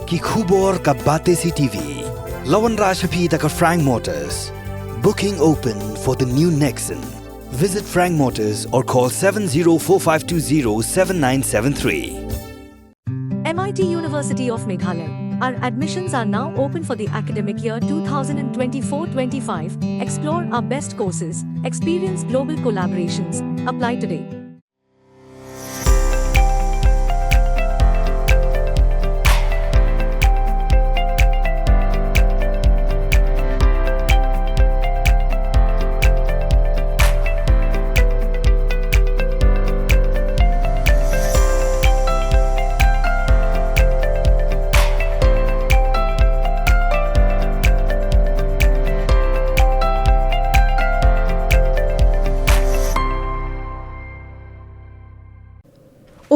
ki khubor ka bate si TV. Lawan Rashapi taka Frank Motors. Booking open for the new Nexon. Visit Frank Motors or call 7045207973. MIT University of Meghalaya. Our admissions are now open for the academic year 2024-25. Explore our best courses, experience global collaborations. Apply today.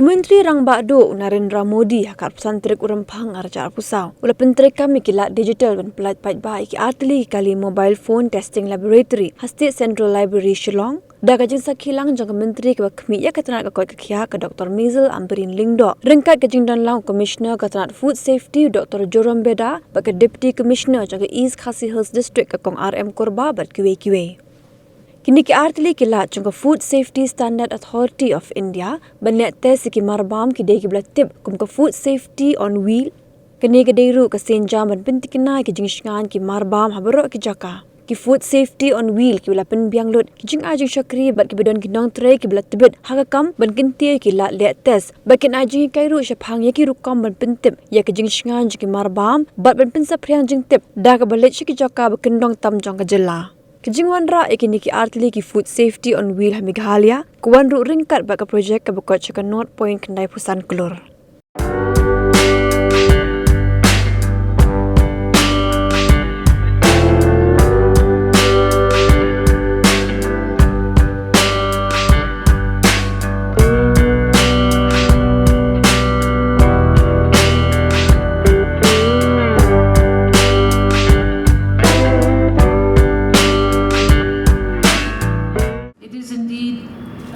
Menteri Rang Bakdo Narendra Modi akar pesantrik urempang arjar pusau. Ula pentrik kami kilat digital dan Pyllait baik artili kali mobile phone testing laboratory hasti Central Library Shillong. Daga jeng sakhilang jang menteri ke kami ya ketenat ke koi kekhia ke Dr. Mizel Amperin Lingdo. Rengkat ke jeng dan lang Commissioner ketenat Food Safety Dr. Joram Beda bagi Deputy Commissioner jang East Khasi Hills District ke Kong RM Korba bat kiwe-kiwe. Kini ki artili kilat jangka Food Safety Standard Authority of India banet tes ki marbam ki dei ki blatip kum ka Food Safety on Wheel kini ke deiru ke senjam ban pentik kena ki jingsngan ki marbam habaro ki jaka ki Food Safety on Wheel ki ulapen biang lut ki jing ajing syakri bat ki bedon ki nong tray ki blatibet hakam ban kintie ki lat let tes bakin ajing kairu syapang ya ki rukam ban pentip ya ki jingsngan ki marbam bat ban pensap priang jing tip da ka balet ki jaka bakendong tam jang ka jela. Kejingwan ra ikini ki artili ki Food Safety on Wheel ha Meghalaya kuan ru ringkat baka projek ke bekot chaka North Point Kendai Pusan Kelur.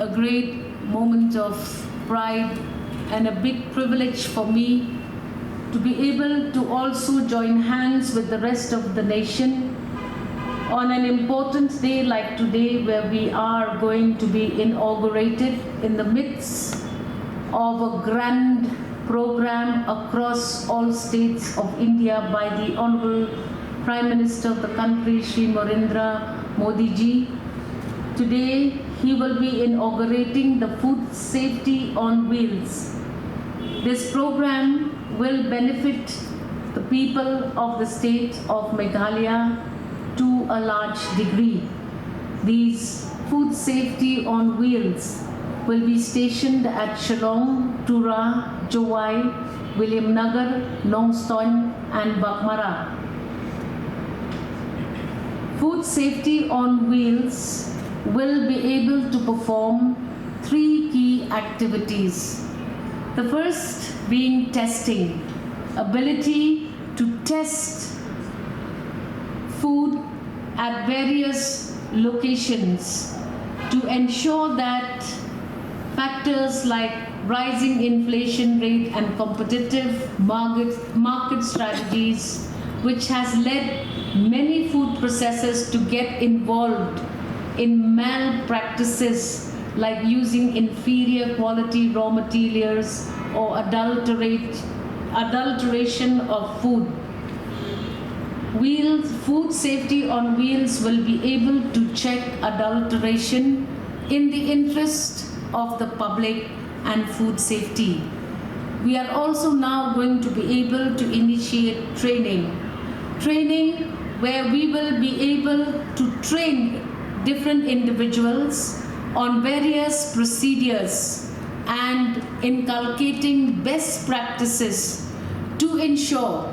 A great moment of pride and a big privilege for me to be able to also join hands with the rest of the nation on an important day like today, where we are going to be inaugurated in the midst of a grand program across all states of India by the Honorable Prime Minister of the country, Shri Narendra Modi ji. Today, he will be inaugurating the Food Safety on Wheels. This program will benefit the people of the state of Meghalaya to a large degree. These Food Safety on Wheels will be stationed at Shillong, Tura, Jowai, William Nagar, Longston and Bakmara. Food Safety on Wheels will be able to perform 3 key activities. The first being testing, ability to test food at various locations to ensure that factors like rising inflation rate and competitive market strategies, which has led many food processors to get involved in malpractices like using inferior quality raw materials or adulteration of food. Food Safety on Wheels will be able to check adulteration in the interest of the public and food safety. We are also now going to be able to initiate training where we will be able to train different individuals on various procedures and inculcating best practices to ensure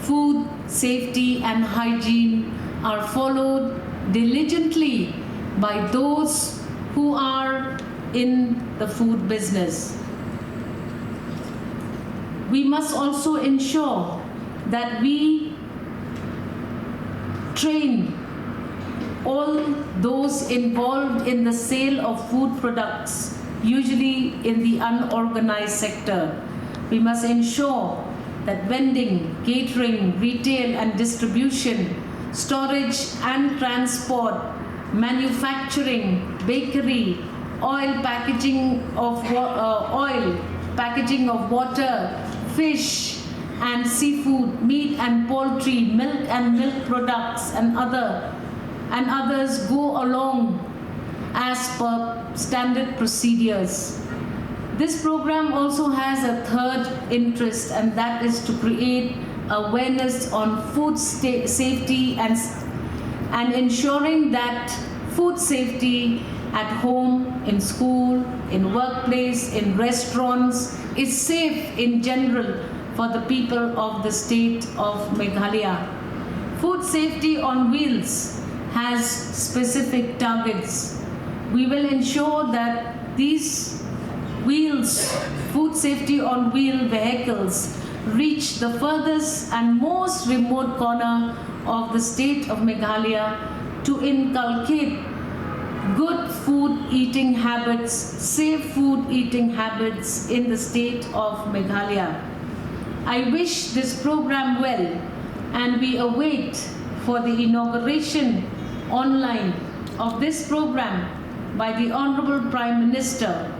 food safety and hygiene are followed diligently by those who are in the food business. We must also ensure that we train all those involved in the sale of food products, usually in the unorganized sector. We must ensure that vending, catering, retail and distribution, storage and transport, manufacturing, bakery, packaging of water, fish and seafood, meat and poultry, milk and milk products and others go along as per standard procedures. This program also has a third interest, and that is to create awareness on food safety and ensuring that food safety at home, in school, in workplace, in restaurants is safe in general for the people of the state of Meghalaya. Food safety on wheels has specific targets. We will ensure that these food safety on wheel vehicles reach the furthest and most remote corner of the state of Meghalaya to inculcate good food eating habits, safe food eating habits in the state of Meghalaya. I wish this program well, and we await for the inauguration online of this program by the Honorable Prime Minister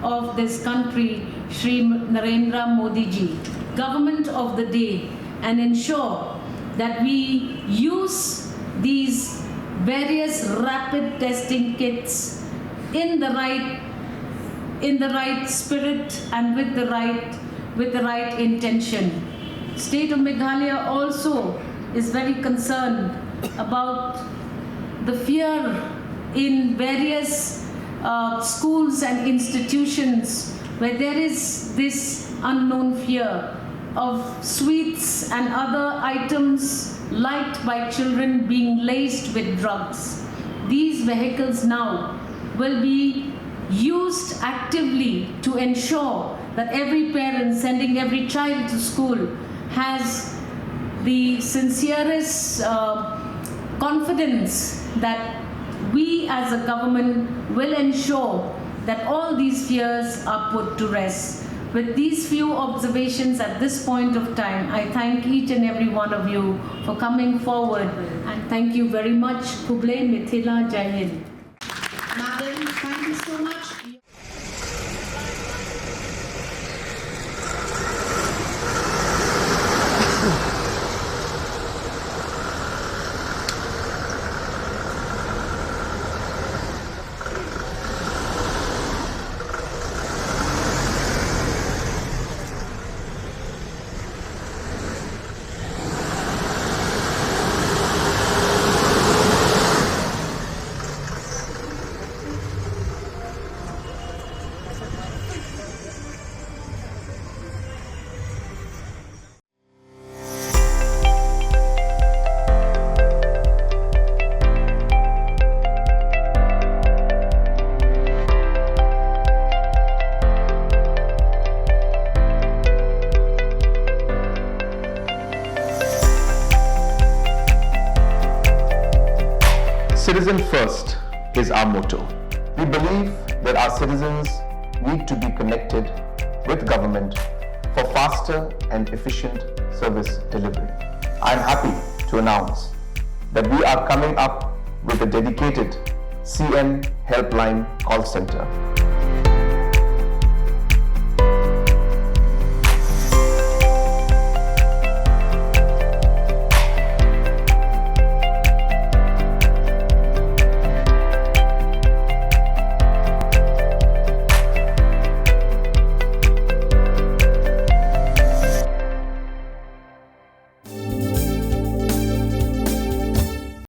of this country, Shri Narendra Modi ji, Government of the Day, and ensure that we use these various rapid testing kits in the right spirit and with the right intention. State of Meghalaya also is very concerned about the fear in various schools and institutions where there is this unknown fear of sweets and other items liked by children being laced with drugs. These vehicles now will be used actively to ensure that every parent sending every child to school has the sincerest confidence that we as a government will ensure that all these fears are put to rest. With these few observations at this point of time, I thank each and every one of you for coming forward, and thank you very much. Pyllait, Mithila, Jai Hind. Madam, thank you so much. Citizen first is our motto. We believe that our citizens need to be connected with government for faster and efficient service delivery. I am happy to announce that we are coming up with a dedicated CM helpline call center